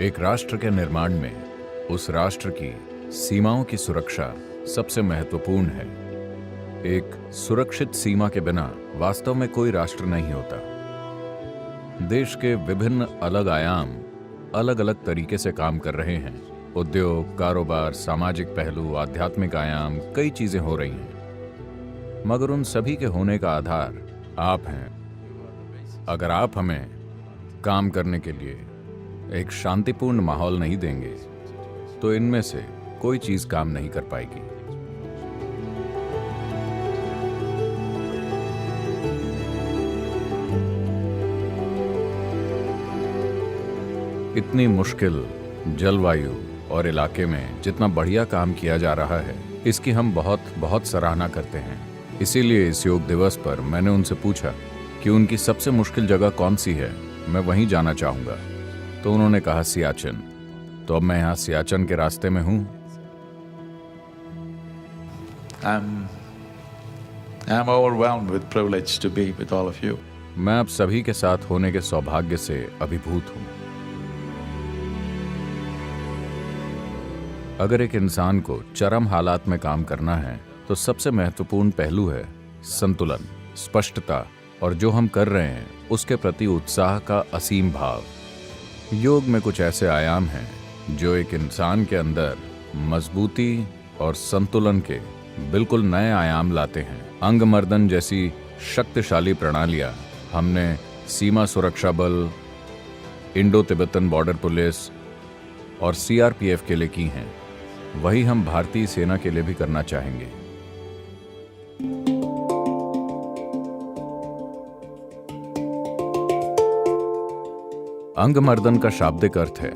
एक राष्ट्र के निर्माण में उस राष्ट्र की सीमाओं की सुरक्षा सबसे महत्वपूर्ण है। एक सुरक्षित सीमा के बिना वास्तव में कोई राष्ट्र नहीं होता। देश के विभिन्न अलग आयाम अलग अलग तरीके से काम कर रहे हैं। उद्योग, कारोबार, सामाजिक पहलू, आध्यात्मिक आयाम, कई चीजें हो रही हैं, मगर उन सभी के होने का आधार आप हैं। अगर आप हमें काम करने के लिए एक शांतिपूर्ण माहौल नहीं देंगे तो इनमें से कोई चीज काम नहीं कर पाएगी। इतनी मुश्किल जलवायु और इलाके में जितना बढ़िया काम किया जा रहा है, इसकी हम बहुत बहुत सराहना करते हैं। इसीलिए इस योग दिवस पर मैंने उनसे पूछा कि उनकी सबसे मुश्किल जगह कौन सी है, मैं वहीं जाना चाहूंगा। तो उन्होंने कहा सियाचिन। तो अब मैं यहाँ सियाचिन के रास्ते में हूँ। I'm overwhelmed with privilege to be with all of you. मैं आप सभी के साथ होने के सौभाग्य से अभिभूत हूँ। अगर एक इंसान को चरम हालात में काम करना है तो सबसे महत्वपूर्ण पहलू है संतुलन, स्पष्टता और जो हम कर रहे हैं उसके प्रति उत्साह का असीम भाव। योग में कुछ ऐसे आयाम हैं जो एक इंसान के अंदर मजबूती और संतुलन के बिल्कुल नए आयाम लाते हैं। अंगमर्दन जैसी शक्तिशाली प्रणालियां हमने सीमा सुरक्षा बल, इंडो तिब्बतन बॉर्डर पुलिस और सीआरपीएफ के लिए की हैं। वही हम भारतीय सेना के लिए भी करना चाहेंगे। अंगमर्दन का शाब्दिक अर्थ है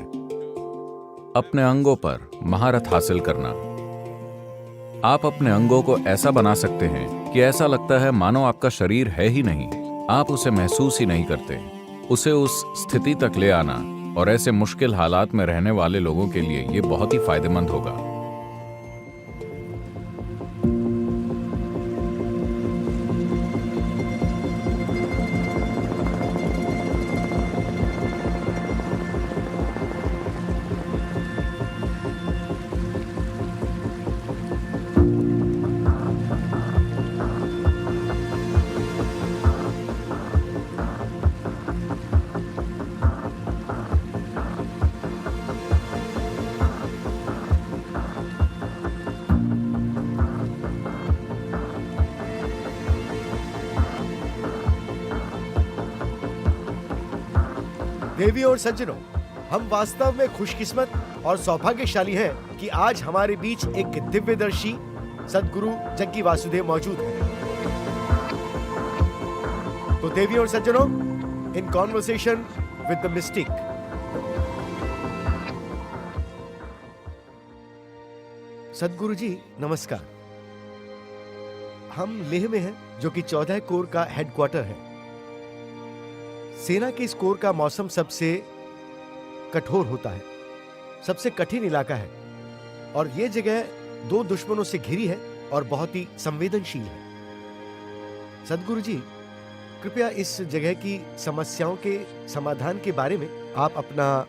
अपने अंगों पर महारत हासिल करना। आप अपने अंगों को ऐसा बना सकते हैं कि ऐसा लगता है मानो आपका शरीर है ही नहीं। आप उसे महसूस ही नहीं करते। उसे उस स्थिति तक ले आना और ऐसे मुश्किल हालात में रहने वाले लोगों के लिए यह बहुत ही फायदेमंद होगा। देवी और सज्जनों, हम वास्तव में खुशकिस्मत और सौभाग्यशाली हैं कि आज हमारे बीच एक दिव्यदर्शी सद्गुरु जग्गी वासुदेव मौजूद हैं। तो देवी और सज्जनों, in conversation with the mystic. Sadhguru ji नमस्कार। हम लेह में हैं, जो कि 14 कोर का हेडक्वार्टर है। सेना के इस कोर का मौसम सबसे कठोर होता है, सबसे कठिन इलाका है और यह जगह दो दुश्मनों से घिरी है और बहुत ही संवेदनशील है। सद्गुरु जी, कृपया इस जगह की समस्याओं के समाधान के बारे में आप अपना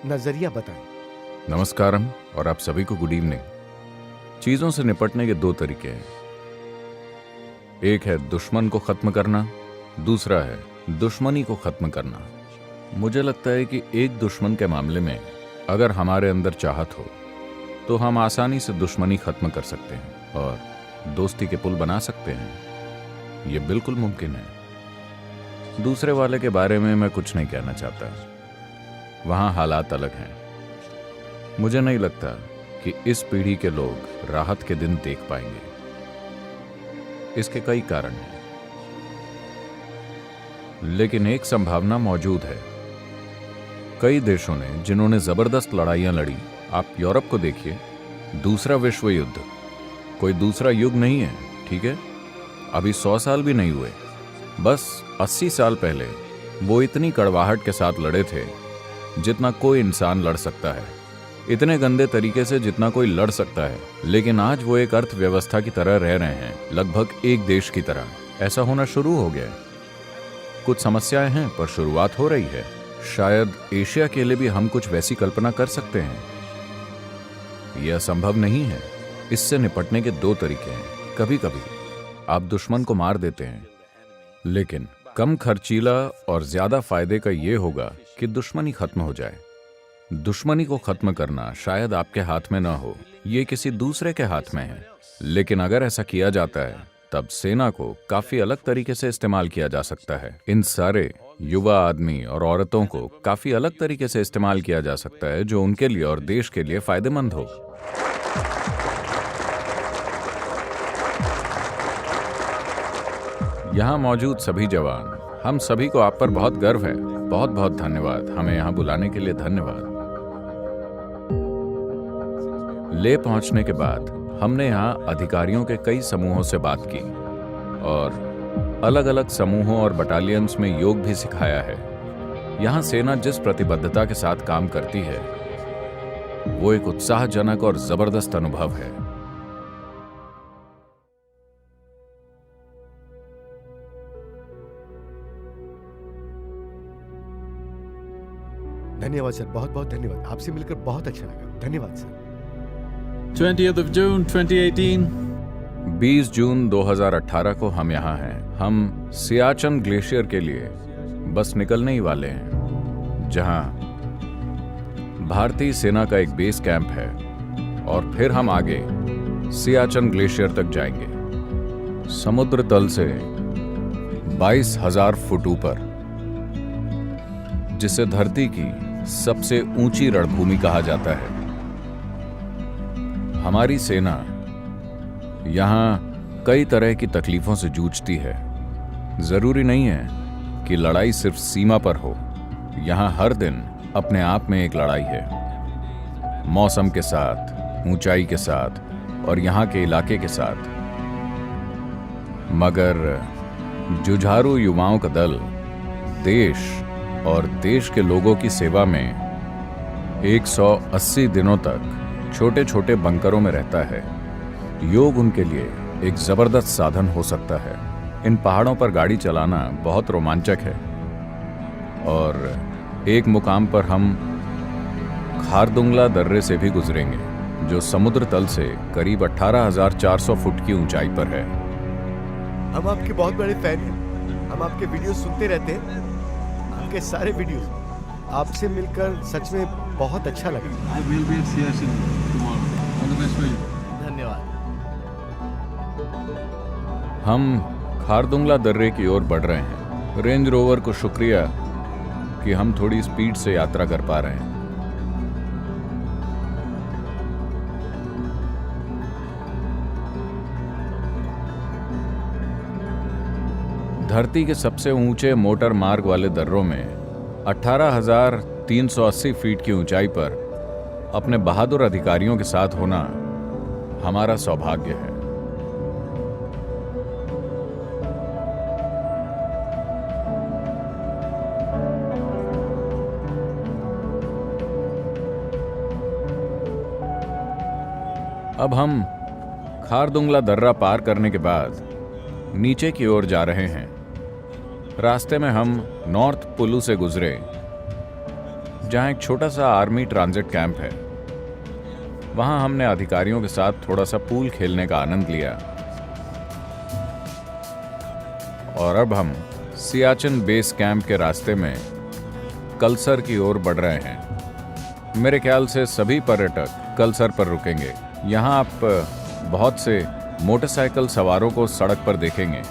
नजरिया बताएं। नमस्कारम और आप सभी को गुड इवनिंग। चीजों से निपटने के दो तरीके हैं। एक है दुश्मन को खत्म करना, दूसरा है दुश्मनी को खत्म करना। मुझे लगता है कि एक दुश्मन के मामले में अगर हमारे अंदर चाहत हो तो हम आसानी से दुश्मनी खत्म कर सकते हैं और दोस्ती के पुल बना सकते हैं। यह बिल्कुल मुमकिन है। दूसरे वाले के बारे में मैं कुछ नहीं कहना चाहता। वहां हालात अलग हैं। मुझे नहीं लगता कि इस पीढ़ी के लोग राहत के दिन देख पाएंगे। इसके कई कारण हैं, लेकिन एक संभावना मौजूद है। कई देशों ने जिन्होंने जबरदस्त लड़ाइयां लड़ी, आप यूरोप को देखिए, दूसरा विश्व युद्ध कोई दूसरा युग नहीं है, ठीक है? अभी 100 साल भी नहीं हुए, बस 80 साल पहले वो इतनी कड़वाहट के साथ लड़े थे जितना कोई इंसान लड़ सकता है, इतने गंदे तरीके से जितना कोई लड़ सकता है। लेकिन आज वो एक अर्थव्यवस्था की तरह रह रहे हैं, लगभग एक देश की तरह। ऐसा होना शुरू हो गया। कुछ समस्याएं हैं पर शुरुआत हो रही है। शायद एशिया के लिए भी हम कुछ वैसी कल्पना कर सकते हैं। यह असंभव नहीं है। इससे निपटने के दो तरीके हैं। कभी कभी आप दुश्मन को मार देते हैं, लेकिन कम खर्चीला और ज्यादा फायदे का यह होगा कि दुश्मनी खत्म हो जाए। दुश्मनी को खत्म करना शायद आपके हाथ में ना हो, ये किसी दूसरे के हाथ में है। लेकिन अगर ऐसा किया जाता है तब सेना को काफी अलग तरीके से इस्तेमाल किया जा सकता है। इन सारे युवा आदमी और औरतों को काफी अलग तरीके से इस्तेमाल किया जा सकता है जो उनके लिए और देश के लिए फायदेमंद हो। यहाँ मौजूद सभी जवान, हम सभी को आप पर बहुत गर्व है। बहुत बहुत धन्यवाद। हमें यहाँ बुलाने के लिए धन्यवाद। ले पहुंचने के बाद हमने यहाँ अधिकारियों के कई समूहों से बात की और अलग अलग समूहों और बटालियंस में योग भी सिखाया है। यहाँ सेना जिस प्रतिबद्धता के साथ काम करती है वो एक उत्साहजनक और जबरदस्त अनुभव है। धन्यवाद सर, बहुत बहुत धन्यवाद। आपसे मिलकर बहुत अच्छा लगा। धन्यवाद सर। 20th of June 2018. 20 जून 2018 को हम यहाँ हैं। हम सियाचन ग्लेशियर के लिए बस निकलने ही वाले हैं, जहाँ भारतीय सेना का एक बेस कैंप है और फिर हम आगे सियाचन ग्लेशियर तक जाएंगे। समुद्र तल से 22,000 फुट ऊपर, जिसे धरती की सबसे ऊंची रणभूमि कहा जाता है। हमारी सेना यहाँ कई तरह की तकलीफों से जूझती है। जरूरी नहीं है कि लड़ाई सिर्फ सीमा पर हो। यहाँ हर दिन अपने आप में एक लड़ाई है, मौसम के साथ, ऊंचाई के साथ और यहाँ के इलाके के साथ। मगर जुझारू युवाओं का दल देश और देश के लोगों की सेवा में 180 दिनों तक छोटे छोटे बंकरों में रहता है। योग उनके लिए एक जबरदस्त साधन हो सकता है। इन पहाड़ों पर गाड़ी चलाना बहुत रोमांचक है और एक मुकाम पर हम खारदुंगला दर्रे से भी गुजरेंगे, जो समुद्र तल से करीब 18,400 फुट की ऊंचाई पर है। हम आपके बहुत बड़े फैन हैं। हम आपके वीडियो सुनते रहते हैं, आपके सारे वीडियो। आपसे मिलकर सच में बहुत अच्छा लगा। I will be at Siachen tomorrow. All the best for you. धन्यवाद। हम खारदुंगला दर्रे की ओर बढ़ रहे हैं। रेंज रोवर को शुक्रिया कि हम थोड़ी स्पीड से यात्रा कर पा रहे हैं। धरती के सबसे ऊंचे मोटर मार्ग वाले दर्रों में 18,380 फीट की ऊंचाई पर अपने बहादुर अधिकारियों के साथ होना हमारा सौभाग्य है। अब हम खारदुंगला दर्रा पार करने के बाद नीचे की ओर जा रहे हैं। रास्ते में हम नॉर्थ पुलू से गुजरे, जहां एक छोटा सा आर्मी ट्रांजिट कैंप है। वहां हमने अधिकारियों के साथ थोड़ा सा पूल खेलने का आनंद लिया और अब हम सियाचन बेस कैंप के रास्ते में कलसर की ओर बढ़ रहे हैं। मेरे ख्याल से सभी पर्यटक कलसर पर रुकेंगे। यहाँ आप बहुत से मोटरसाइकिल सवारों को सड़क पर देखेंगे।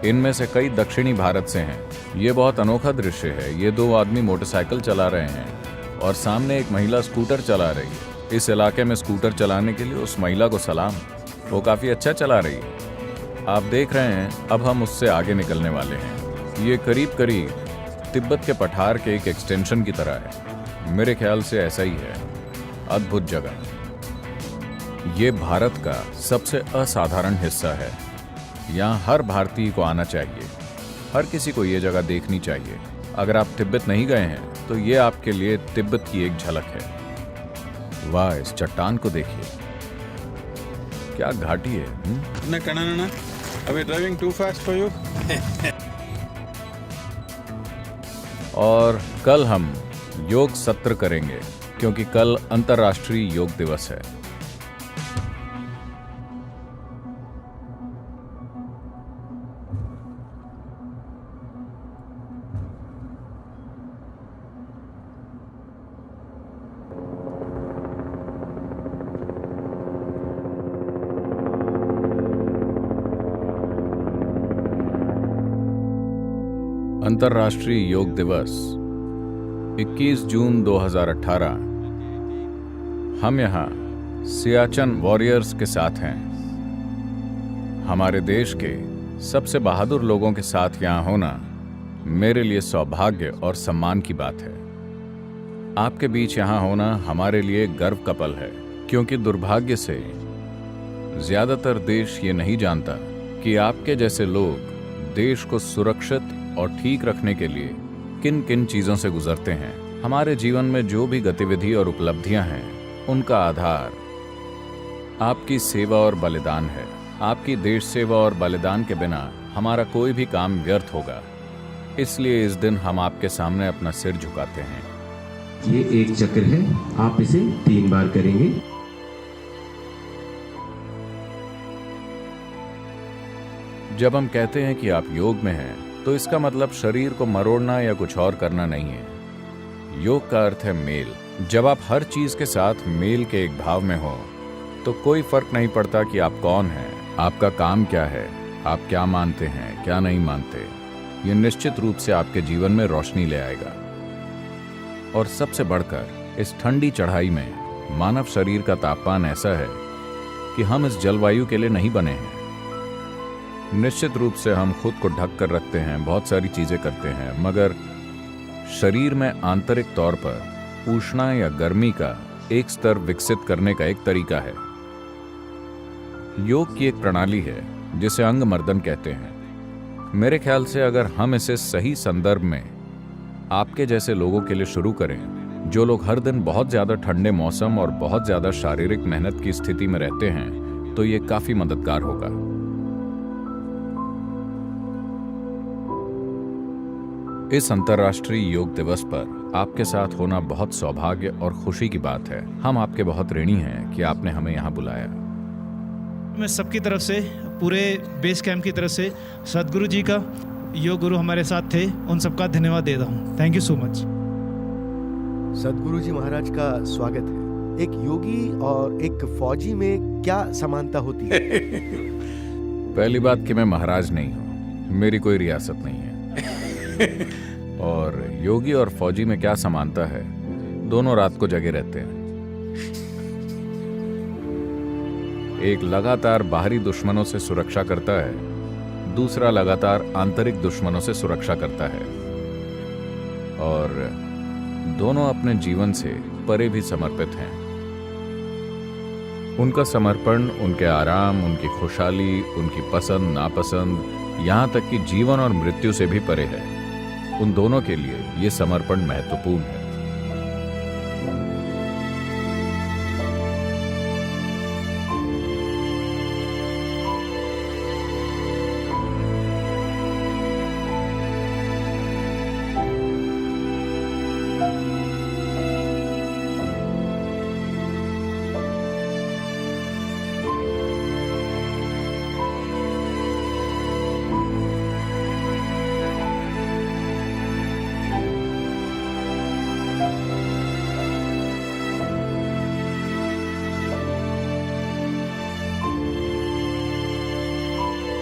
इनमें से कई दक्षिणी भारत से हैं। ये बहुत अनोखा दृश्य है। ये दो आदमी मोटरसाइकिल चला रहे हैं और सामने एक महिला स्कूटर चला रही है। इस इलाके में स्कूटर चलाने के लिए उस महिला को सलाम। वो काफ़ी अच्छा चला रही है। आप देख रहे हैं, अब हम उससे आगे निकलने वाले हैं। ये करीब करीब तिब्बत के पठार के एक एक्सटेंशन की तरह है। मेरे ख्याल से ऐसा ही है। अद्भुत जगह। ये भारत का सबसे असाधारण हिस्सा है। यहाँ हर भारतीय को आना चाहिए। हर किसी को ये जगह देखनी चाहिए। अगर आप तिब्बत नहीं गए हैं तो ये आपके लिए तिब्बत की एक झलक है। वाह, इस चट्टान को देखिए, क्या घाटी है। No. Are we driving too fast for you? और कल हम योग सत्र करेंगे क्योंकि कल अंतर्राष्ट्रीय योग दिवस है। अंतर्राष्ट्रीय योग दिवस 21 जून 2018। हम यहाँ सियाचन वॉरियर्स के साथ हैं। हमारे देश के सबसे बहादुर लोगों के साथ यहाँ होना मेरे लिए सौभाग्य और सम्मान की बात है। आपके बीच यहाँ होना हमारे लिए गर्व का पल है, क्योंकि दुर्भाग्य से ज्यादातर देश ये नहीं जानता कि आपके जैसे लोग देश को सुरक्षित और ठीक रखने के लिए किन किन चीजों से गुजरते हैं। हमारे जीवन में जो भी गतिविधि और उपलब्धियां हैं, उनका आधार आपकी सेवा और बलिदान है। आपकी देश सेवा और बलिदान के बिना हमारा कोई भी काम व्यर्थ होगा। इसलिए इस दिन हम आपके सामने अपना सिर झुकाते हैं। ये एक चक्र है, आप इसे 3 बार करेंगे। जब हम कहते हैं कि आप योग में हैं, तो इसका मतलब शरीर को मरोड़ना या कुछ और करना नहीं है। योग का अर्थ है मेल। जब आप हर चीज के साथ मेल के एक भाव में हो, तो कोई फर्क नहीं पड़ता कि आप कौन हैं, आपका काम क्या है, आप क्या मानते हैं, क्या नहीं मानते। ये निश्चित रूप से आपके जीवन में रोशनी ले आएगा। और सबसे बढ़कर इस ठंडी चढ़ाई में मानव शरीर का तापमान ऐसा है कि हम इस जलवायु के लिए नहीं बने हैं। निश्चित रूप से हम खुद को ढक कर रखते हैं, बहुत सारी चीजें करते हैं, मगर शरीर में आंतरिक तौर पर ऊष्मा या गर्मी का एक स्तर विकसित करने का एक तरीका है। योग की एक प्रणाली है जिसे अंग मर्दन कहते हैं। मेरे ख्याल से अगर हम इसे सही संदर्भ में आपके जैसे लोगों के लिए शुरू करें, जो लोग हर दिन बहुत ज्यादा ठंडे मौसम और बहुत ज्यादा शारीरिक मेहनत की स्थिति में रहते हैं, तो ये काफी मददगार होगा। इस अंतर्राष्ट्रीय योग दिवस पर आपके साथ होना बहुत सौभाग्य और खुशी की बात है। हम आपके बहुत ऋणी हैं कि आपने हमें यहाँ बुलाया। मैं सबकी तरफ से, पूरे बेस कैंप की तरफ से सदगुरु जी का, योग गुरु हमारे साथ थे, उन सबका धन्यवाद देता हूँ। Thank you so much. सदगुरु जी महाराज का स्वागत है। एक योगी और एक फौजी में क्या समानता होती है? पहली बात कि मैं महाराज नहीं हूँ, मेरी कोई रियासत नहीं है। और योगी और फौजी में क्या समानता है? दोनों रात को जगे रहते हैं। एक लगातार बाहरी दुश्मनों से सुरक्षा करता है, दूसरा लगातार आंतरिक दुश्मनों से सुरक्षा करता है। और दोनों अपने जीवन से परे भी समर्पित हैं। उनका समर्पण उनके आराम, उनकी खुशहाली, उनकी पसंद नापसंद, यहाँ तक कि जीवन और मृत्यु से भी परे है। उन दोनों के लिए ये समर्पण महत्वपूर्ण है।